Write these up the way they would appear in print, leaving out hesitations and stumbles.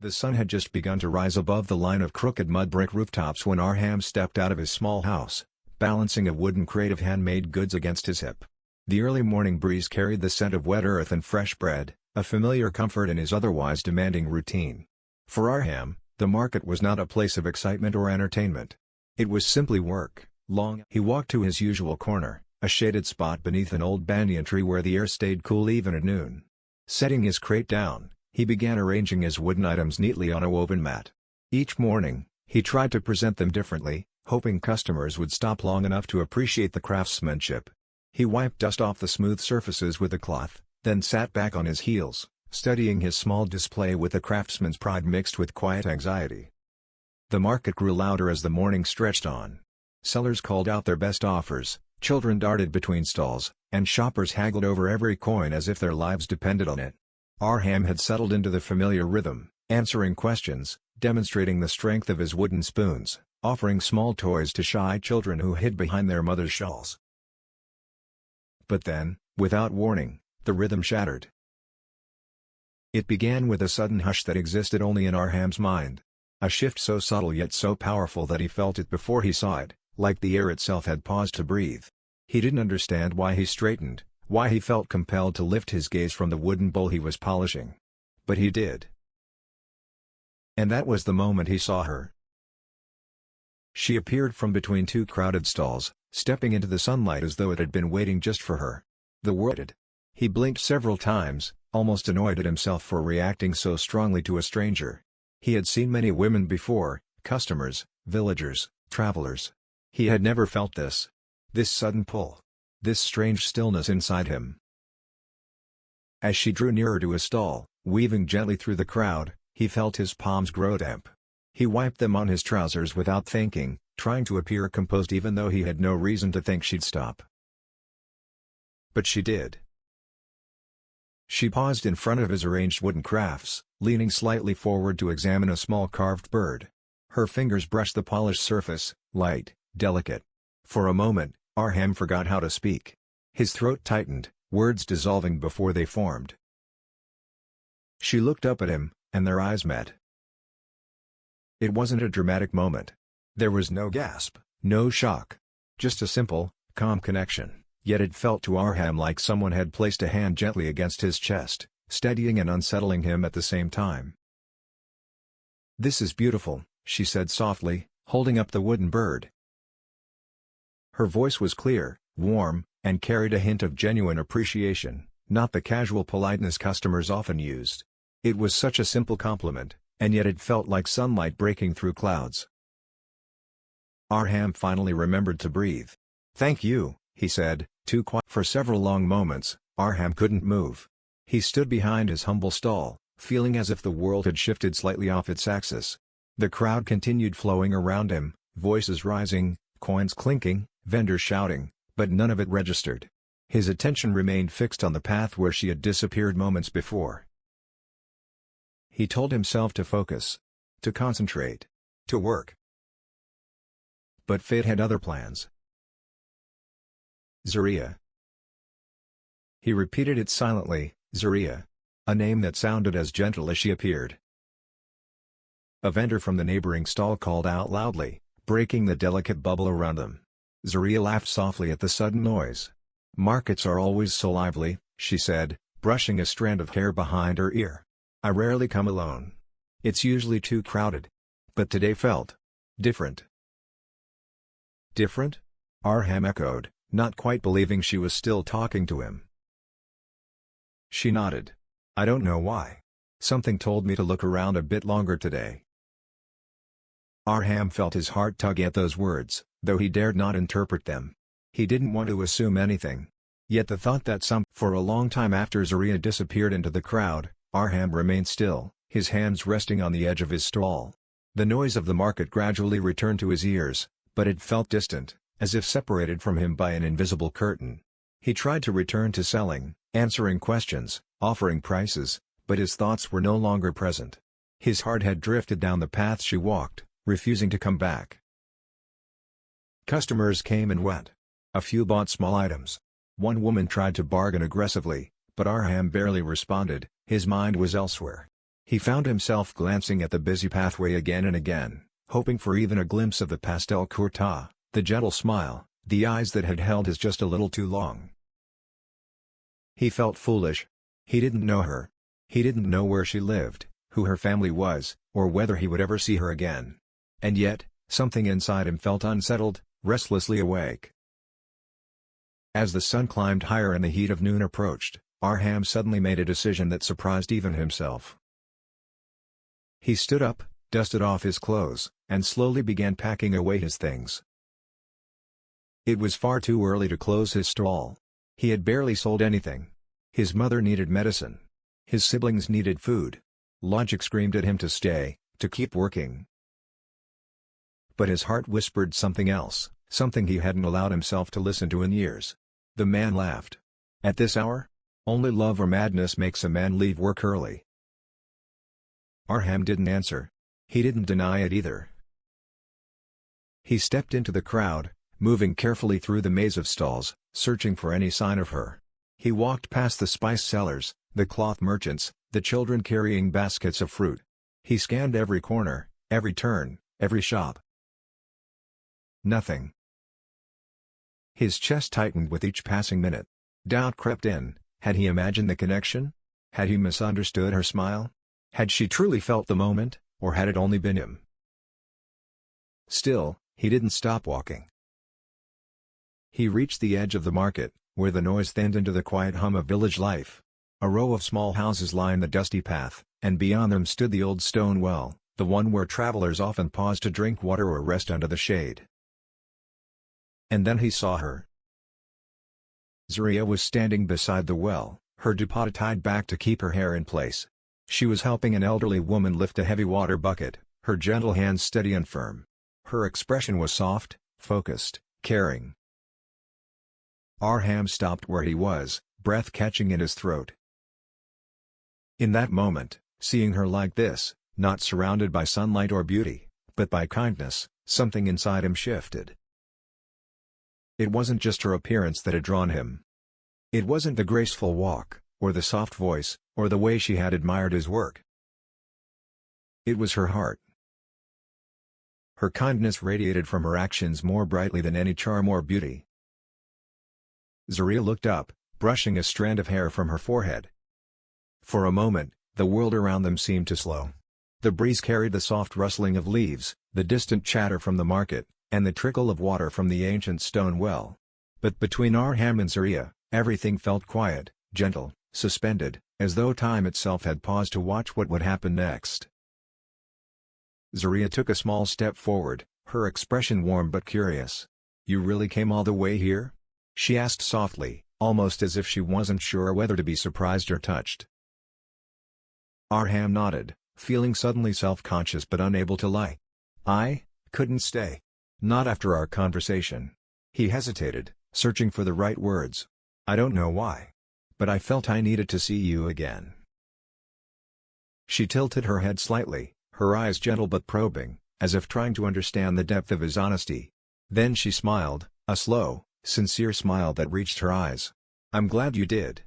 The sun had just begun to rise above the line of crooked mud brick rooftops when Arham stepped out of his small house, balancing a wooden crate of handmade goods against his hip. The early morning breeze carried the scent of wet earth and fresh bread, a familiar comfort in his otherwise demanding routine. For Arham, the market was not a place of excitement or entertainment. It was simply work. He walked to his usual corner, a shaded spot beneath an old banyan tree where the air stayed cool even at noon. Setting his crate down, he began arranging his wooden items neatly on a woven mat. Each morning, he tried to present them differently, hoping customers would stop long enough to appreciate the craftsmanship. He wiped dust off the smooth surfaces with a cloth, then sat back on his heels, studying his small display with a craftsman's pride mixed with quiet anxiety. The market grew louder as the morning stretched on. Sellers called out their best offers, children darted between stalls, and shoppers haggled over every coin as if their lives depended on it. Arham had settled into the familiar rhythm, answering questions, demonstrating the strength of his wooden spoons, offering small toys to shy children who hid behind their mother's shawls. But then, without warning, the rhythm shattered. It began with a sudden hush that existed only in Arham's mind. A shift so subtle yet so powerful that he felt it before he saw it, like the air itself had paused to breathe. He didn't understand why he straightened, why he felt compelled to lift his gaze from the wooden bowl he was polishing. But he did. And that was the moment he saw her. She appeared from between two crowded stalls, stepping into the sunlight as though it had been waiting just for her. The world did. He blinked several times, almost annoyed at himself for reacting so strongly to a stranger. He had seen many women before, customers, villagers, travelers. He had never felt this. This sudden pull. This strange stillness inside him. As she drew nearer to his stall, weaving gently through the crowd, he felt his palms grow damp. He wiped them on his trousers without thinking, trying to appear composed even though he had no reason to think she'd stop. But she did. She paused in front of his arranged wooden crafts, leaning slightly forward to examine a small carved bird. Her fingers brushed the polished surface, light, delicate. For a moment, Arham forgot how to speak. His throat tightened, words dissolving before they formed. She looked up at him, and their eyes met. It wasn't a dramatic moment. There was no gasp, no shock. Just a simple, calm connection, yet it felt to Arham like someone had placed a hand gently against his chest, steadying and unsettling him at the same time. "This is beautiful," she said softly, holding up the wooden bird. Her voice was clear, warm, and carried a hint of genuine appreciation, not the casual politeness customers often used. It was such a simple compliment, and yet it felt like sunlight breaking through clouds. Arham finally remembered to breathe. "Thank you," he said, too quiet. For several long moments, Arham couldn't move. He stood behind his humble stall, feeling as if the world had shifted slightly off its axis. The crowd continued flowing around him, voices rising, coins clinking, vendors shouting, but none of it registered. His attention remained fixed on the path where she had disappeared moments before. He told himself to focus, to concentrate, to work. But fate had other plans. Zaria. He repeated it silently, Zaria. A name that sounded as gentle as she appeared. A vendor from the neighboring stall called out loudly, breaking the delicate bubble around them. Zaria laughed softly at the sudden noise. "Markets are always so lively," she said, brushing a strand of hair behind her ear. "I rarely come alone. It's usually too crowded. But today felt different." "Different?" Arham echoed, not quite believing she was still talking to him. She nodded. "I don't know why. Something told me to look around a bit longer today." Arham felt his heart tug at those words, though he dared not interpret them. He didn't want to assume anything. Yet the thought that For a long time after Zaria disappeared into the crowd, Arham remained still, his hands resting on the edge of his stall. The noise of the market gradually returned to his ears, but it felt distant, as if separated from him by an invisible curtain. He tried to return to selling, answering questions, offering prices, but his thoughts were no longer present. His heart had drifted down the path she walked, refusing to come back. Customers came and went. A few bought small items. One woman tried to bargain aggressively, but Arham barely responded, his mind was elsewhere. He found himself glancing at the busy pathway again and again, hoping for even a glimpse of the pastel kurta, the gentle smile, the eyes that had held his just a little too long. He felt foolish. He didn't know her. He didn't know where she lived, who her family was, or whether he would ever see her again. And yet, something inside him felt unsettled, restlessly awake. As the sun climbed higher and the heat of noon approached, Arham suddenly made a decision that surprised even himself. He stood up, dusted off his clothes, and slowly began packing away his things. It was far too early to close his stall. He had barely sold anything. His mother needed medicine. His siblings needed food. Logic screamed at him to stay, to keep working. But his heart whispered something else, something he hadn't allowed himself to listen to in years. The man laughed. At this hour? Only love or madness makes a man leave work early. Arham didn't answer. He didn't deny it either. He stepped into the crowd, moving carefully through the maze of stalls, searching for any sign of her. He walked past the spice sellers, the cloth merchants, the children carrying baskets of fruit. He scanned every corner, every turn, every shop. Nothing. His chest tightened with each passing minute. Doubt crept in. Had he imagined the connection? Had he misunderstood her smile? Had she truly felt the moment, or had it only been him? Still, he didn't stop walking. He reached the edge of the market, where the noise thinned into the quiet hum of village life. A row of small houses lined the dusty path, and beyond them stood the old stone well, the one where travelers often paused to drink water or rest under the shade. And then he saw her. Zaria was standing beside the well, her dupatta tied back to keep her hair in place. She was helping an elderly woman lift a heavy water bucket, her gentle hands steady and firm. Her expression was soft, focused, caring. Arham stopped where he was, breath catching in his throat. In that moment, seeing her like this, not surrounded by sunlight or beauty, but by kindness, something inside him shifted. It wasn't just her appearance that had drawn him. It wasn't the graceful walk, or the soft voice, or the way she had admired his work. It was her heart. Her kindness radiated from her actions more brightly than any charm or beauty. Zaria looked up, brushing a strand of hair from her forehead. For a moment, the world around them seemed to slow. The breeze carried the soft rustling of leaves, the distant chatter from the market, and the trickle of water from the ancient stone well. But between Arham and Zaria, everything felt quiet, gentle, suspended, as though time itself had paused to watch what would happen next. Zaria took a small step forward, her expression warm but curious. "You really came all the way here?" she asked softly, almost as if she wasn't sure whether to be surprised or touched. Arham nodded, feeling suddenly self-conscious but unable to lie. "I couldn't stay. Not after our conversation." He hesitated, searching for the right words. "I don't know why. But I felt I needed to see you again." She tilted her head slightly, her eyes gentle but probing, as if trying to understand the depth of his honesty. Then she smiled, a slow, sincere smile that reached her eyes. "I'm glad you did."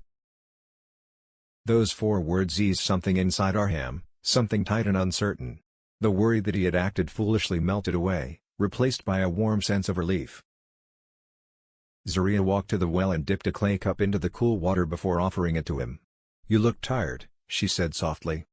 Those 4 words eased something inside Arham, something tight and uncertain. The worry that he had acted foolishly melted away, replaced by a warm sense of relief. Zaria walked to the well and dipped a clay cup into the cool water before offering it to him. "You look tired," she said softly.